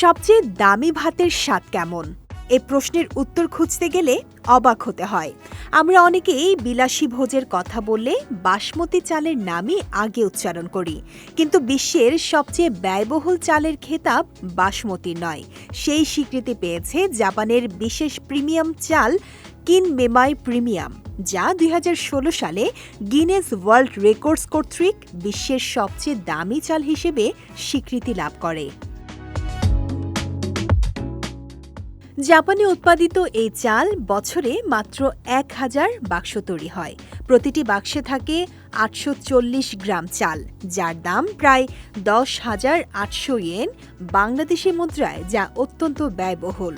সবচেয়ে দামি ভাতের স্বাদ কেমন? এ প্রশ্নের উত্তর খুঁজতে গেলে অবাক হতে হয়। আমরা অনেকেই বিলাসী ভোজের কথা বললে বাসমতি চালের নামই আগে উচ্চারণ করি, কিন্তু বিশ্বের সবচেয়ে ব্যয়বহুল চালের খেতাব বাসমতি নয়। সেই স্বীকৃতি পেয়েছে জাপানের বিশেষ প্রিমিয়াম চাল কিন মেমাই প্রিমিয়াম, যা ২০১৬ সালে গিনেস ওয়ার্ল্ড রেকর্ডস কর্তৃক বিশ্বের সবচেয়ে দামি চাল হিসেবে স্বীকৃতি লাভ করে। জাপানে উৎপাদিত এই চাল বছরে মাত্র ১,০০০ বাক্স তৈরি হয়। প্রতিটি বাক্সে থাকে ৮৪০ গ্রাম চাল, যার দাম প্রায় ১০,৮০০ ইয়েন বাংলাদেশি মুদ্রায়, যা অত্যন্ত ব্যয়বহুল।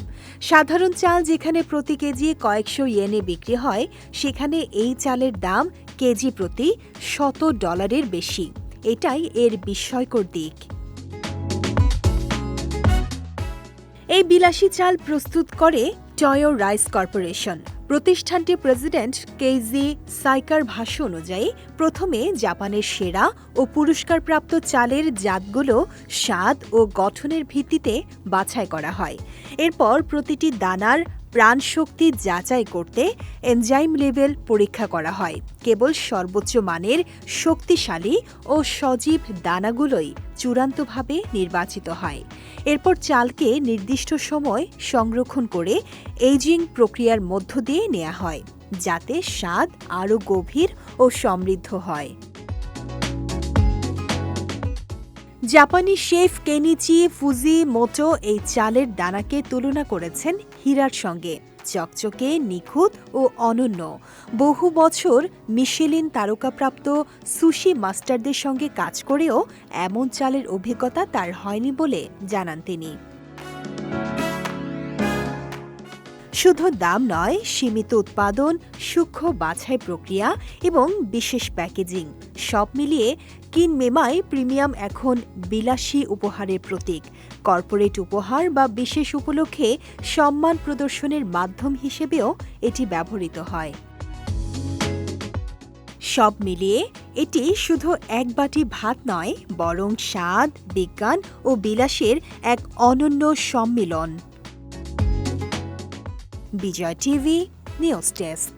সাধারণ চাল যেখানে প্রতি কেজি কয়েকশো ইয়েনে বিক্রি হয়, সেখানে এই চালের দাম কেজি প্রতি $১০০ বেশি। এটাই এর বিস্ময়কর দিক। এই বিলাসী চাল প্রস্তুত করে টয়ো রাইস কর্পোরেশন। প্রতিষ্ঠানটির প্রেসিডেন্ট কেইজি সাইকার ভাষ্য অনুযায়ী, প্রথমে জাপানের সেরা ও পুরস্কারপ্রাপ্ত চালের জাতগুলো স্বাদ ও গঠনের ভিত্তিতে বাছাই করা হয়। এরপর প্রতিটি দানার প্রাণশক্তি যাচাই করতে এনজাইম লেভেল পরীক্ষা করা হয়। কেবল সর্বোচ্চ মানের শক্তিশালী ও সজীব দানাগুলোই চূড়ান্তভাবে নির্বাচিত হয়। এরপর চালকে নির্দিষ্ট সময় সংরক্ষণ করে এজিং প্রক্রিয়ার মধ্য দিয়ে নেওয়া হয়, যাতে স্বাদ আরও গভীর ও সমৃদ্ধ হয়। জাপানি শেফ কেনিচি ফুজিমোটো এই চালের দানাকে তুলনা করেছেন হীরার সঙ্গে, চকচকে, নিখুঁত ও অনন্য। বহু বছর মিশেলিন তারকাপ্রাপ্ত সুশি মাস্টারদের সঙ্গে কাজ করেও এমন চালের অভিজ্ঞতা তার হয়নি বলে জানান তিনি। শুধু দাম নয়, সীমিত উৎপাদন, সূক্ষ্ম বাছাই প্রক্রিয়া এবং বিশেষ প্যাকেজিং, সব মিলিয়ে কিন মেমাই প্রিমিয়াম এখন বিলাসী উপহারের প্রতীক। কর্পোরেট উপহার বা বিশেষ উপলক্ষে সম্মান প্রদর্শনের মাধ্যম হিসেবেও এটি ব্যবহৃত হয়। সব মিলিয়ে এটি শুধু এক বাটি ভাত নয়, বরং স্বাদ, বিজ্ঞান ও বিলাসের এক অনন্য সম্মিলন। বিজয় টিভি নিউজ ডেস্ক।